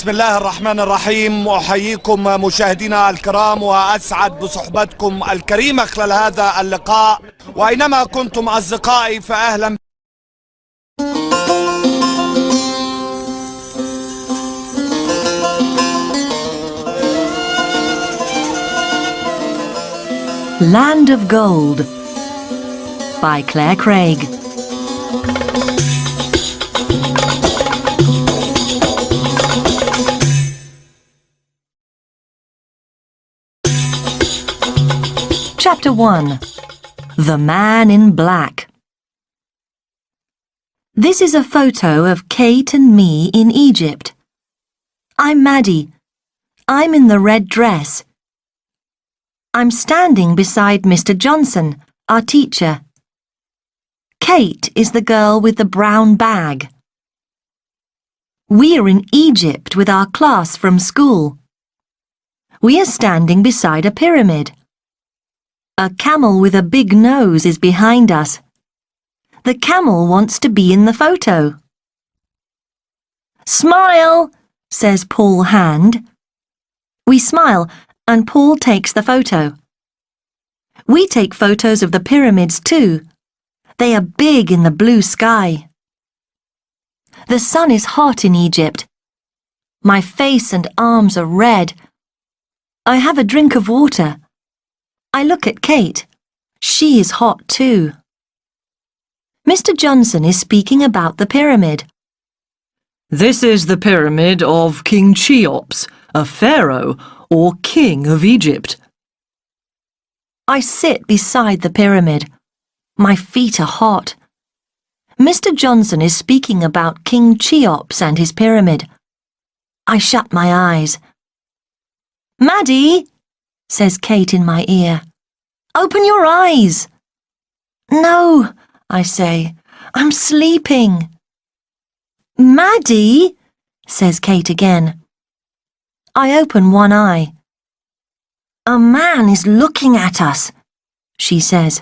بسم الله الرحمن الرحيم، أحييكم مشاهدينا الكرام وأسعد بصحبتكم الكريمة خلال هذا اللقاء، وأينما كنتم أصدقائي فأهلا. Land of Gold by Claire Craig. Chapter 1. The Man in Black. This is a photo of Cate and me in Egypt. I'm Maddy. I'm in the red dress. I'm standing beside Mr. Johnson, our teacher. Cate is the girl with the brown bag. We're in Egypt with our class from school. We are standing beside a pyramid. A camel with a big nose is behind us. The camel wants to be in the photo. "Smile," says Paul Hand. We smile and Paul takes the photo. We take photos of the pyramids too. They are big in the blue sky. The sun is hot in Egypt. My face and arms are red. I have a drink of water. I look at Cate. She is hot too. Mr. Johnson is speaking about the pyramid. This is the pyramid of King Cheops, a pharaoh or king of Egypt. I sit beside the pyramid. My feet are hot. Mr. Johnson is speaking about King Cheops and his pyramid. I shut my eyes. "Maddy," says Cate in my ear. "Open your eyes." "No," I say. "I'm sleeping." "Maddy," says Cate again. I open one eye. "A man is looking at us," she says.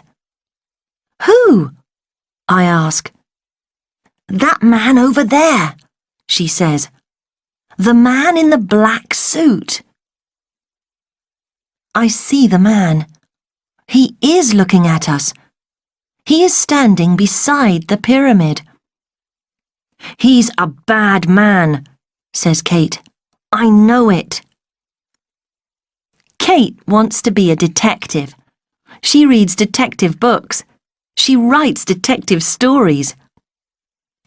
"Who?" I ask. "That man over there," she says. "The man in the black suit." I see the man. He is looking at us. He is standing beside the pyramid. "He's a bad man," says Cate. "I know it." Cate wants to be a detective. She reads detective books. She writes detective stories.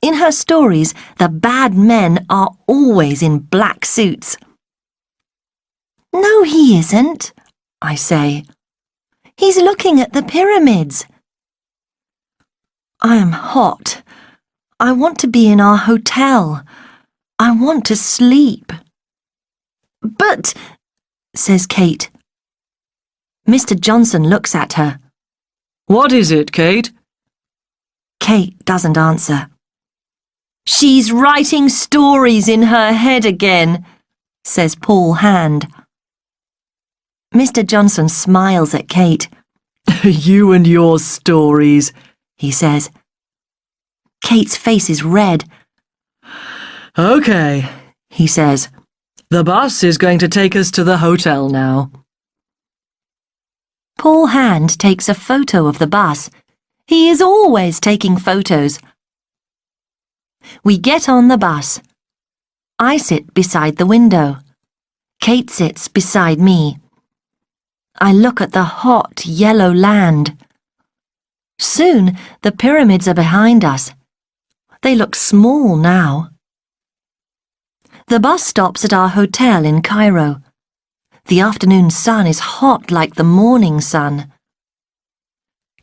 In her stories, the bad men are always in black suits. "No, he isn't," I say. "He's looking at the pyramids." I am hot. I want to be in our hotel. I want to sleep. "But," says Cate. Mr. Johnson looks at her. What is it, Cate? Cate doesn't answer. "She's writing stories in her head again," says Paul Hand. Mr. Johnson smiles at Cate. You and your stories, he says. Cate's face is red. Okay, he says. The bus is going to take us to the hotel now. Paul Hand takes a photo of the bus. He is always taking photos. We get on the bus. I sit beside the window. Cate sits beside me. I look at the hot yellow land. Soon the pyramids are behind us. They look small now. The bus stops at our hotel in Cairo. The afternoon sun is hot like the morning sun.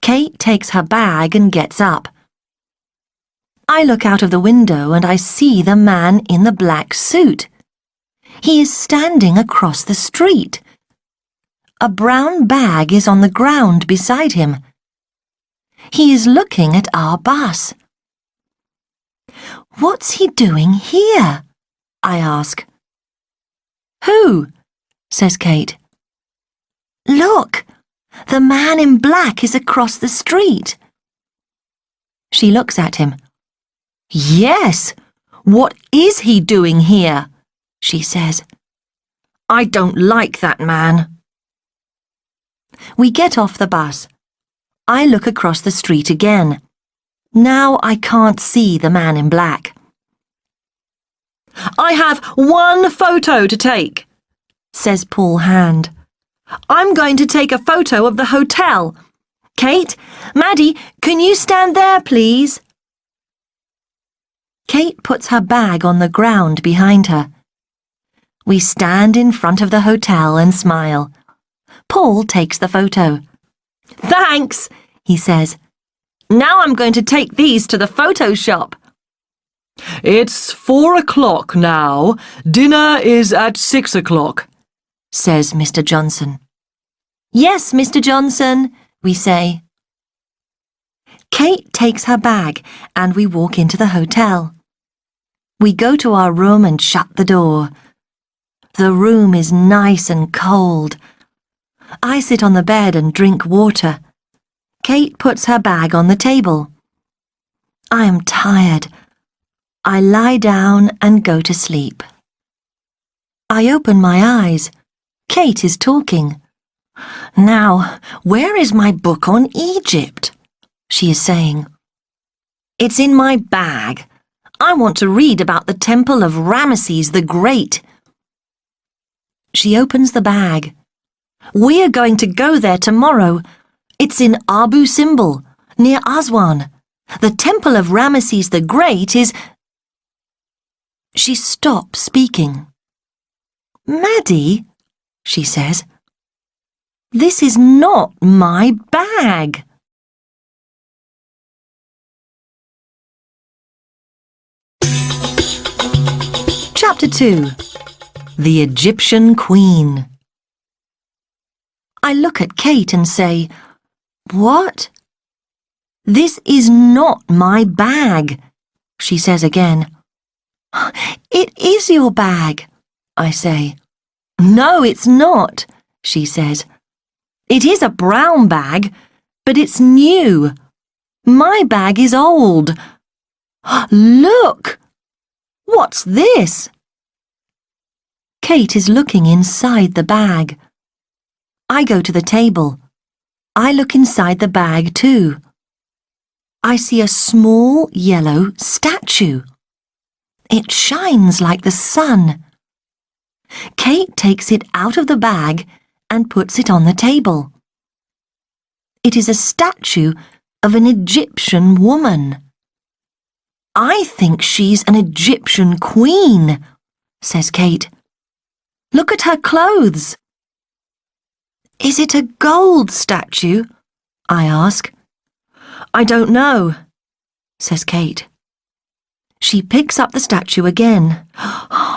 Cate takes her bag and gets up. I look out of the window and I see the man in the black suit. He is standing across the street. A brown bag is on the ground beside him. He is looking at our bus. "What's he doing here?" I ask. "Who?" says Cate. "Look, the man in black is across the street." She looks at him. "Yes, what is he doing here?" she says. I don't like that man. We get off the bus. I look across the street again. Now I can't see the man in black. I have one photo to take, says Paul Hand. I'm going to take a photo of the hotel. Cate, Maddy, can you stand there, please? Cate puts her bag on the ground behind her. We stand in front of the hotel and smile. Paul takes the photo. Thanks, he says. Now I'm going to take these to the photo shop. It's 4 o'clock now. Dinner is at 6 o'clock, says Mr. Johnson. Yes, Mr. Johnson, we say. Cate takes her bag and we walk into the hotel. We go to our room and shut the door. The room is nice and cold. I sit on the bed and drink water. Cate puts her bag on the table. I am tired. I lie down and go to sleep. I open my eyes. Cate is talking. Now, where is my book on Egypt? She is saying. It's in my bag. I want to read about the temple of Ramesses the Great. She opens the bag. We are going to go there tomorrow. It's in Abu Simbel, near Aswan. The temple of Ramesses the Great is... She stops speaking. Maddy, she says, this is not my bag. Chapter 2. The Egyptian Queen. I look at Cate and say, What? This is not my bag, she says again. It is your bag, I say. No, it's not, she says. It is a brown bag, but it's new. My bag is old. Look! What's this? Cate is looking inside the bag. I go to the table. I look inside the bag too. I see a small yellow statue. It shines like the sun. Cate takes it out of the bag and puts it on the table. It is a statue of an Egyptian woman. I think she's an Egyptian queen, says Cate. Look at her clothes. Is it a gold statue? I ask. I don't know, says Cate. She picks up the statue again.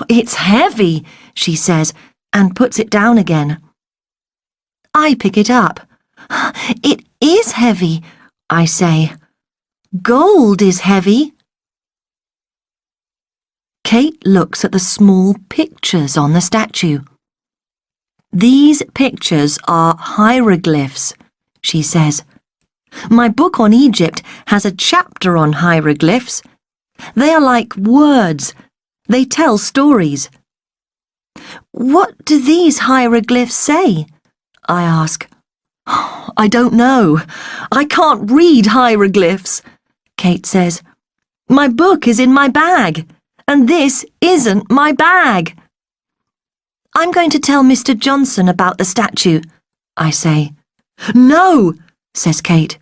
It's heavy, she says, and puts it down again. I pick it up. It is heavy, I say. Gold is heavy. Cate looks at the small pictures on the statue. These pictures are hieroglyphs, she says. My book on Egypt has a chapter on hieroglyphs. They are like words. They tell stories. What do these hieroglyphs say? I ask. I don't know. I can't read hieroglyphs, Cate says. My book is in my bag, and this isn't my bag. I'm going to tell Mr. Johnson about the statue, I say. No, says Cate.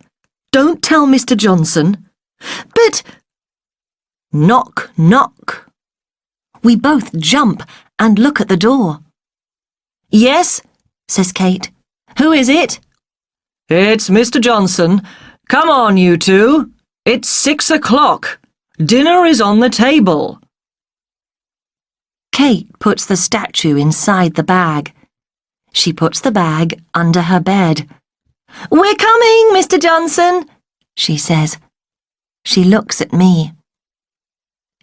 Don't tell Mr. Johnson. But... Knock, knock. We both jump and look at the door. Yes, says Cate. Who is it? It's Mr. Johnson. Come on, you two. It's 6 o'clock. Dinner is on the table. Cate puts the statue inside the bag. She puts the bag under her bed. We're coming, Mr. Johnson, she says. She looks at me.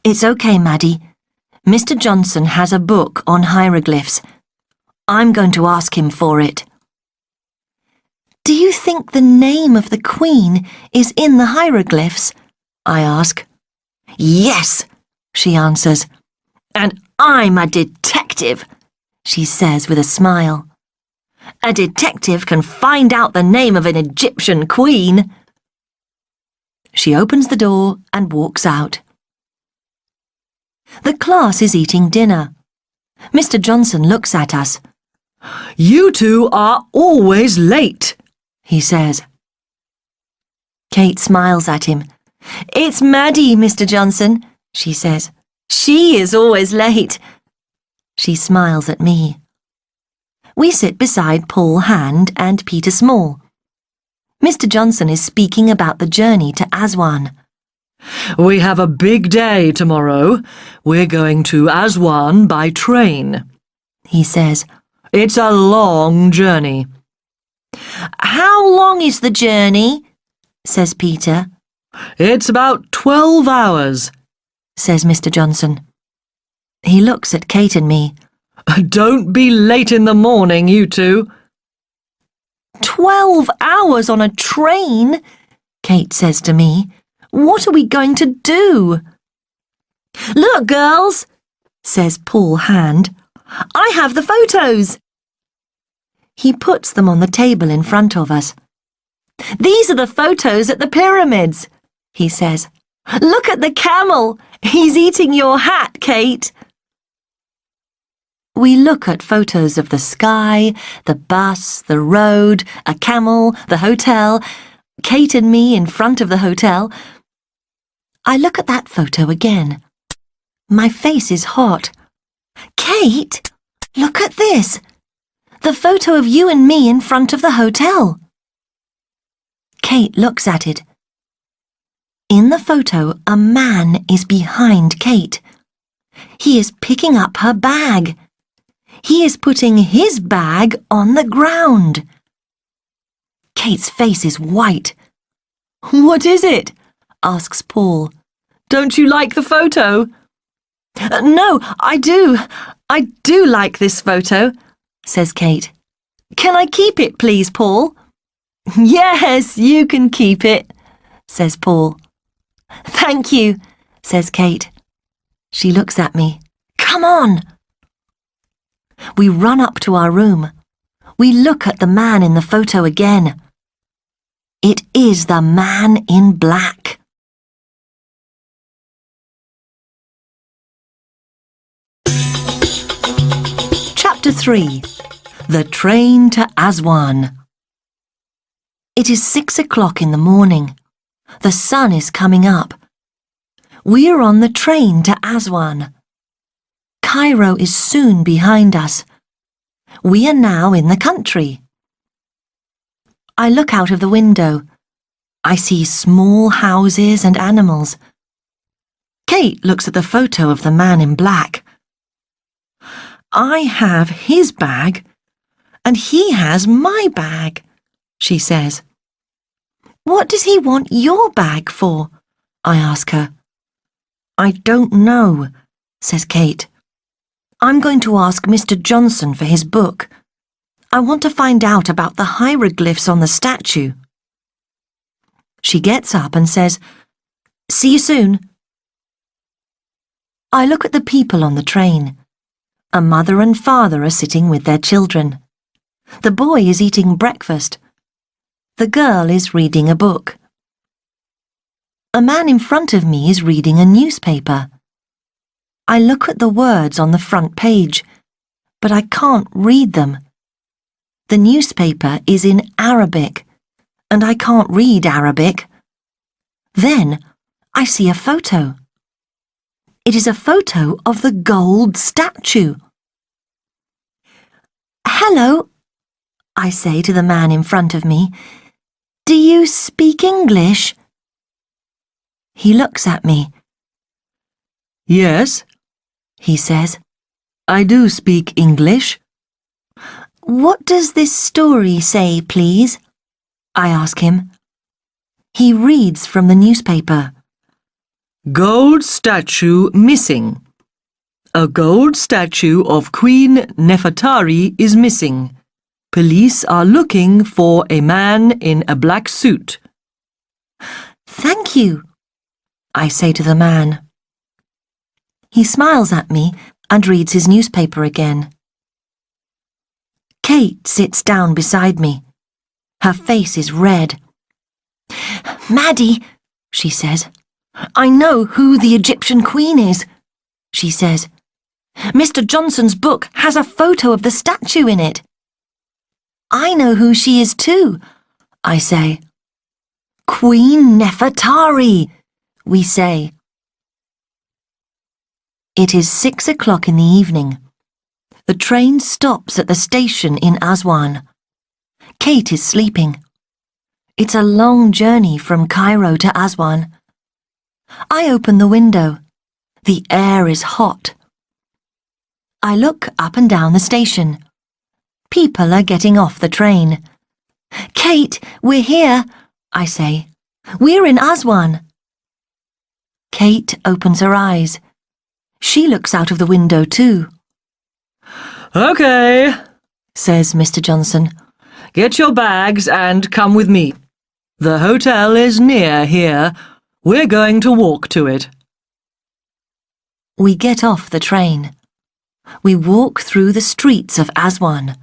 It's okay, Maddy. Mr. Johnson has a book on hieroglyphs. I'm going to ask him for it. Do you think the name of the Queen is in the hieroglyphs? I ask. Yes, she answers. And I'm a detective, she says with a smile. A detective can find out the name of an Egyptian queen. She opens the door and walks out. The class is eating dinner. Mr. Johnson looks at us. You two are always late, he says. Cate smiles at him. It's Maddy, Mr. Johnson, she says. She is always late. She smiles at me. We sit beside Paul Hand and Peter Small. Mr. Johnson is speaking about the journey to Aswan. We have a big day tomorrow. We're going to Aswan by train, he says. It's a long journey. How long is the journey? Says Peter. It's about 12 hours, says Mr. Johnson. He looks at Cate and me. Don't be late in the morning, you two. 12 hours on a train, Cate says to me. What are we going to do? Look, girls, says Paul Hand. I have the photos. He puts them on the table in front of us. These are the photos at the pyramids, he says. Look at the camel. He's eating your hat, Cate. We look at photos of the sky, the bus, the road, a camel, the hotel, Cate and me in front of the hotel. I look at that photo again. My face is hot. Cate, look at this. The photo of you and me in front of the hotel. Cate looks at it. In the photo, a man is behind Cate. He is picking up her bag. He is putting his bag on the ground. Cate's face is white. What is it? Asks Paul. Don't you like the photo? No, I do. I do like this photo, says Cate. Can I keep it, please, Paul? Yes, you can keep it, says Paul. Thank you, says Cate. She looks at me. Come on. We run up to our room. We look at the man in the photo again. It is the man in black. Chapter 3. The Train to Aswan. It is 6 o'clock in the morning. The sun is coming up. We are on the train to Aswan. Cairo is soon behind us. We are now in the country. I look out of the window. I see small houses and animals. Cate looks at the photo of the man in black. I have his bag, and he has my bag, she says. What does he want your bag for? I ask her. I don't know, says Cate. I'm going to ask Mr. Johnson for his book. I want to find out about the hieroglyphs on the statue. She gets up and says, See you soon. I look at the people on the train. A mother and father are sitting with their children. The boy is eating breakfast. The girl is reading a book. A man in front of me is reading a newspaper. I look at the words on the front page, but I can't read them. The newspaper is in Arabic, and I can't read Arabic. Then I see a photo. It is a photo of the gold statue. Hello, I say to the man in front of me. Do you speak English? He looks at me. Yes, he says. I do speak English. What does this story say, please? I ask him. He reads from the newspaper. Gold statue missing. A gold statue of Queen Nefertari is missing. Police are looking for a man in a black suit. Thank you, I say to the man. He smiles at me and reads his newspaper again. Cate sits down beside me. Her face is red. "Maddy," she says, "I know who the Egyptian queen is," she says. "Mr. Johnson's book has a photo of the statue in it." "I know who she is too," I say. "Queen Nefertari," we say. It is 6 o'clock in the evening. The train stops at the station in Aswan. Cate is sleeping. It's a long journey from Cairo to Aswan. I open the window. The air is hot. I look up and down the station. People are getting off the train. "Cate, we're here," I say. "We're in Aswan." Cate opens her eyes. She looks out of the window too. "Okay," says Mr. Johnson. "Get your bags and come with me. The hotel is near here. We're going to walk to it." We get off the train. We walk through the streets of Aswan.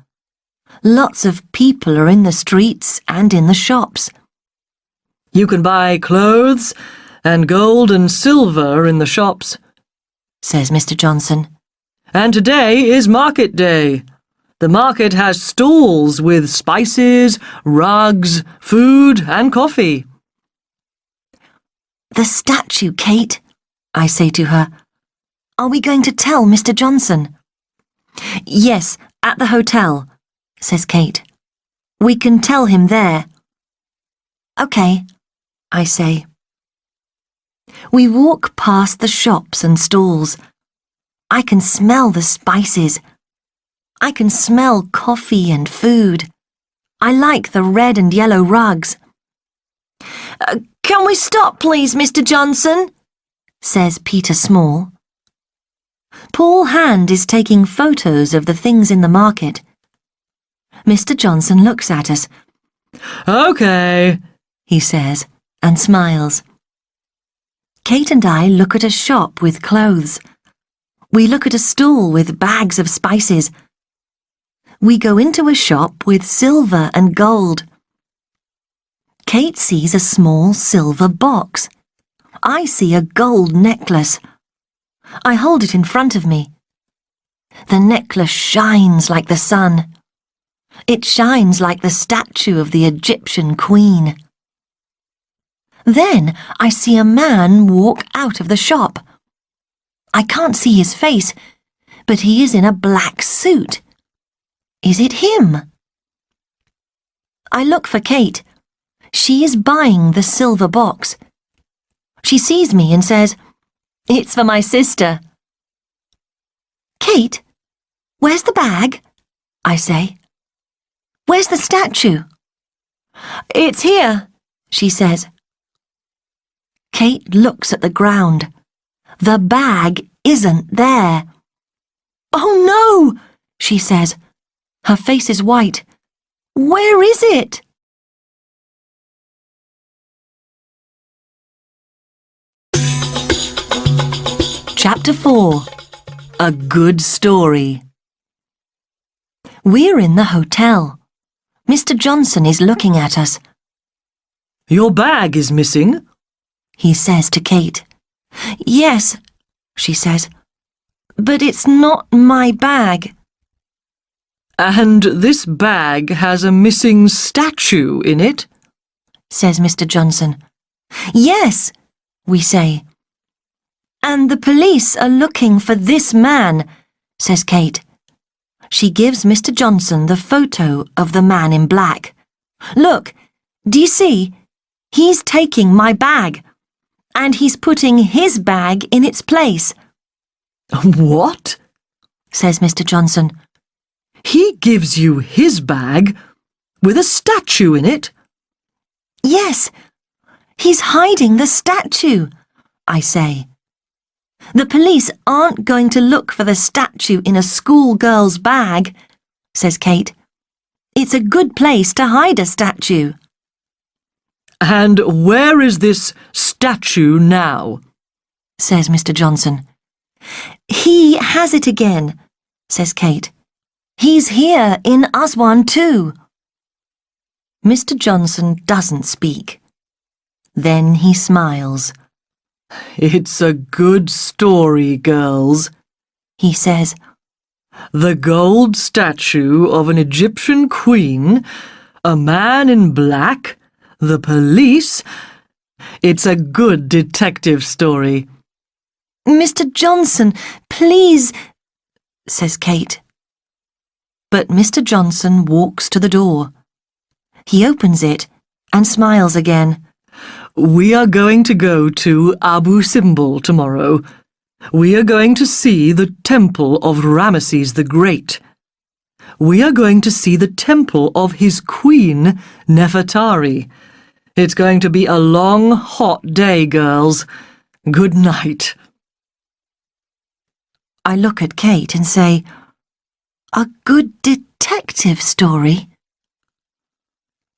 Lots of people are in the streets and in the shops. "You can buy clothes and gold and silver in the shops," says Mr. Johnson. "And today is market day. The market has stalls with spices, rugs, food and coffee." "The statue, Cate," I say to her. "Are we going to tell Mr. Johnson?" "Yes, at the hotel," says Cate. "We can tell him there." "OK," I say. We walk past the shops and stalls. I can smell the spices. I can smell coffee and food. I like the red and yellow rugs. "Can we stop, please, Mr. Johnson?" says Peter Small. Paul Hand is taking photos of the things in the market. Mr. Johnson looks at us. "Okay," he says, and smiles. Cate and I look at a shop with clothes. We look at a stall with bags of spices. We go into a shop with silver and gold. Cate sees a small silver box. I see a gold necklace. I hold it in front of me. The necklace shines like the sun. It shines like the statue of the Egyptian queen. Then I see a man walk out of the shop. I can't see his face, but he is in a black suit. Is it him? I look for Cate. She is buying the silver box. She sees me and says, "It's for my sister." "Cate, where's the bag?" I say. "Where's the statue?" "It's here," she says. Cate looks at the ground. The bag isn't there. "Oh no," she says. Her face is white. "Where is it?" Chapter 4. A Good Story. We're in the hotel. Mr. Johnson is looking at us. "Your bag is missing," he says to Cate. "Yes," she says, "but it's not my bag." "And this bag has a missing statue in it," says Mr. Johnson. "Yes," we say. "And the police are looking for this man," says Cate. She gives Mr. Johnson the photo of the man in black. "Look, do you see? He's taking my bag, and he's putting his bag in its place." "What?" says Mr. Johnson. "He gives you his bag with a statue in it?" "Yes, he's hiding the statue," I say. "The police aren't going to look for the statue in a schoolgirl's bag," says Cate. "It's a good place to hide a statue." "And where is this statue now?" says Mr. Johnson. He has it again, says Cate. He's here in Aswan too. Mr. Johnson doesn't speak. Then he smiles. It's a good story, girls, He says, The gold statue of an Egyptian queen, a man in black, the police. It's a good detective story. Mr. Johnson, please, says Cate. But Mr. Johnson walks to the door. He opens it and smiles again. We are going to go to Abu Simbel tomorrow. We are going to see the temple of Ramesses the Great. We are going to see the temple of his queen, Nefertari. It's going to be a long, hot day, girls. Good night. I look at Cate and say, a good detective story?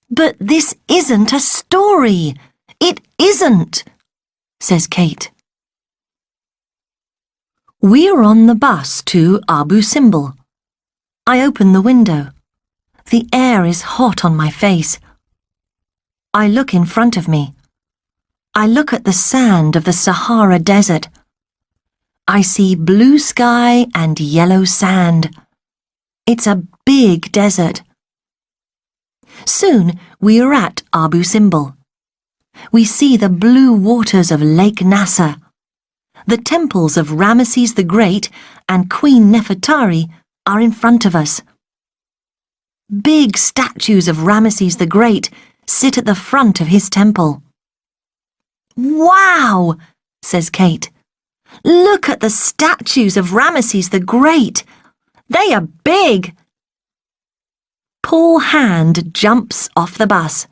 But this isn't a story. It isn't, says Cate. We're on the bus to Abu Simbel. I open the window. The air is hot on my face. I look in front of me. I look at the sand of the Sahara Desert. I see blue sky and yellow sand. It's a big desert. Soon we are at Abu Simbel. We see the blue waters of Lake Nasser. The temples of Ramesses the Great and Queen Nefertari are in front of us. Big statues of Ramesses the Great sit at the front of his temple. Wow, says Cate. Look at the statues of Ramesses the Great. They are big. Paul Hand jumps off the bus.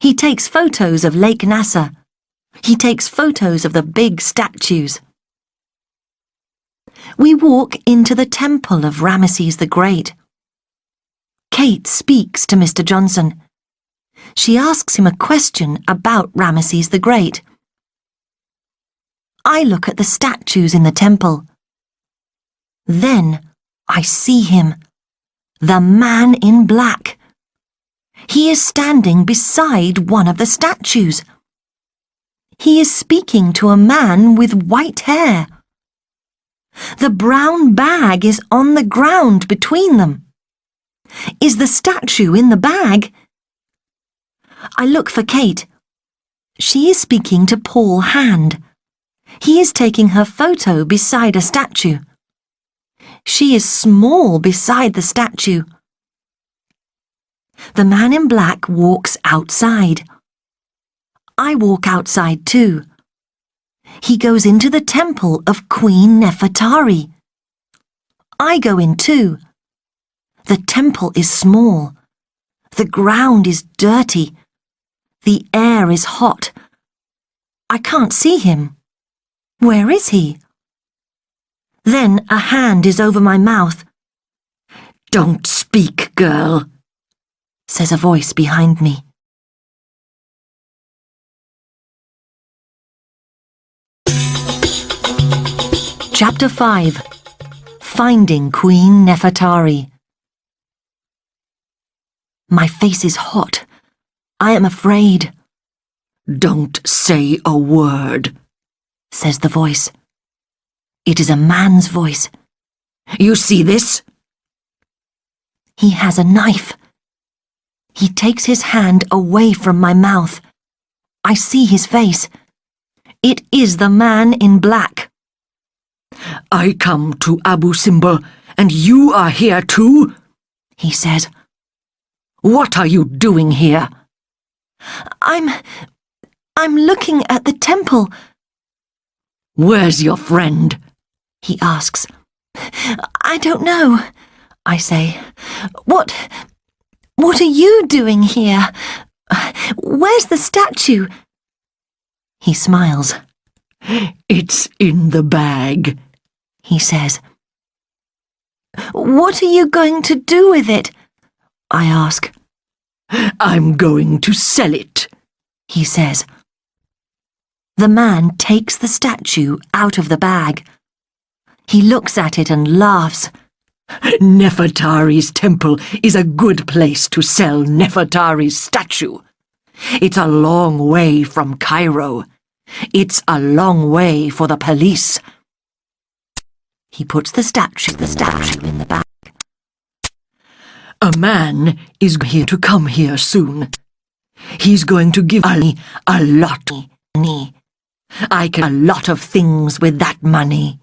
He takes photos of Lake Nasser. He takes photos of the big statues. We walk into the temple of Ramesses the Great. Cate speaks to Mr. Johnson. She asks him a question about Ramesses the Great. I look at the statues in the temple. Then I see him, the man in black. He is standing beside one of the statues. He is speaking to a man with white hair. The brown bag is on the ground between them. Is the statue in the bag? I look for Cate. She is speaking to Paul Hand. He is taking her photo beside a statue. She is small beside the statue. The man in black walks outside. I walk outside too. He goes into the temple of Queen Nefertari. I go in too. The temple is small. The ground is dirty. The air is hot. I can't see him. Where is he? Then a hand is over my mouth. Don't speak, girl, says a voice behind me. Chapter 5. Finding Queen Nefertari. My face is hot. I am afraid. Don't say a word, says the voice. It is a man's voice. You see this? He has a knife. He takes his hand away from my mouth. I see his face. It is the man in black. I come to Abu Simbel, and you are here too, he says. What are you doing here? I'm looking at the temple. Where's your friend? He asks. I don't know, I say. What are you doing here? Where's the statue? He smiles. It's in the bag, he says. What are you going to do with it? I ask. I'm going to sell it, he says. The man takes the statue out of the bag. He looks at it and laughs. Nefertari's temple is a good place to sell Nefertari's statue. It's a long way from Cairo. It's a long way for the police. He puts the statue in the bag. A man is here to come here soon. He's going to give me a lot of money. I can a lot of things with that money.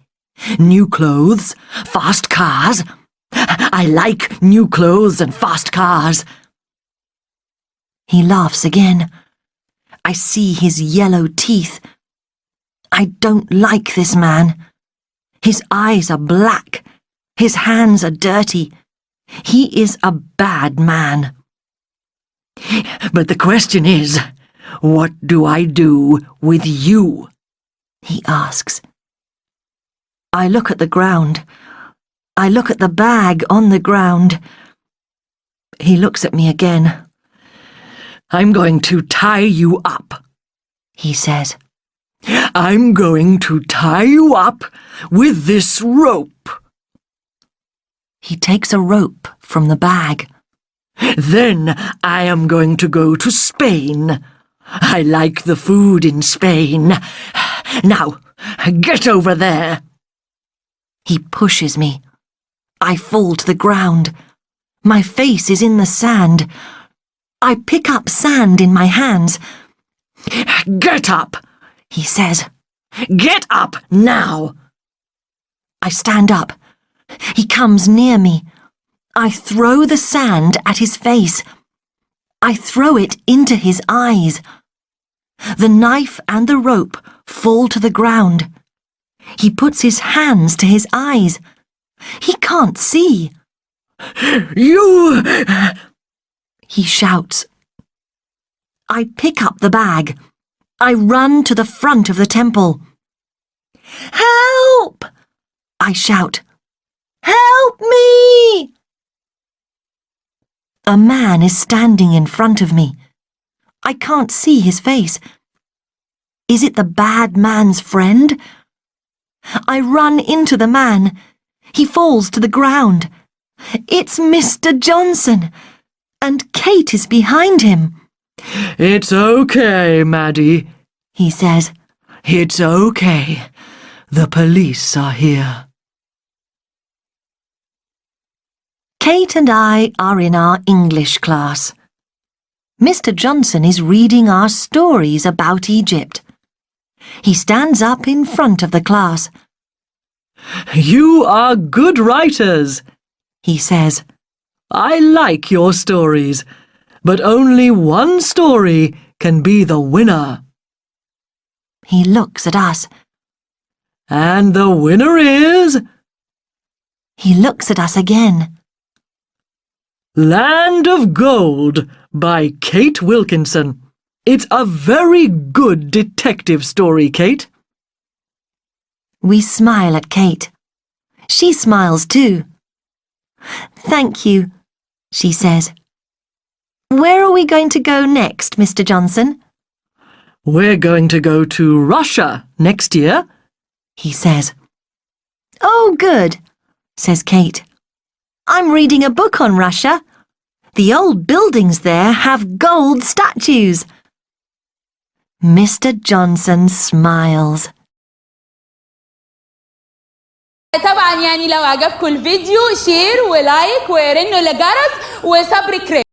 New clothes, fast cars. I like new clothes and fast cars. He laughs again. I see his yellow teeth. I don't like this man. His eyes are black. His hands are dirty. He is a bad man. But the question is, what do I do with you? He asks. I look at the ground. I look at the bag on the ground. He looks at me again. I'm going to tie you up, he says. I'm going to tie you up with this rope. He takes a rope from the bag. Then I am going to go to Spain. I like the food in Spain. Now, get over there. He pushes me. I fall to the ground. My face is in the sand. I pick up sand in my hands. Get up, he says. Get up now. I stand up. He comes near me. I throw the sand at his face. I throw it into his eyes. The knife and the rope fall to the ground. He puts his hands to his eyes. He can't see. You! He shouts. I pick up the bag. I run to the front of the temple. Help! I shout. Help me! A man is standing in front of me. I can't see his face. Is it the bad man's friend? I run into the man. He falls to the ground. It's Mr. Johnson, and Cate is behind him. It's okay, Maddy, he says. It's okay. The police are here. Cate and I are in our English class. Mr. Johnson is reading our stories about Egypt. He stands up in front of the class. You are good writers, he says. I like your stories, but only one story can be the winner. He looks at us. And the winner is... He looks at us again. Land of Gold by Cate Wilkinson. It's a very good detective story, Cate. We smile at Cate. She smiles too. Thank you, she says. Where are we going to go next, Mr. Johnson? We're going to go to Russia next year, he says. Oh, good, says Cate. I'm reading a book on Russia. The old buildings there have gold statues. Mr. Johnson smiles. طبعا يعني لو عجبكم الفيديو شير ولايك ورنوا الجرس وسبسكرايب.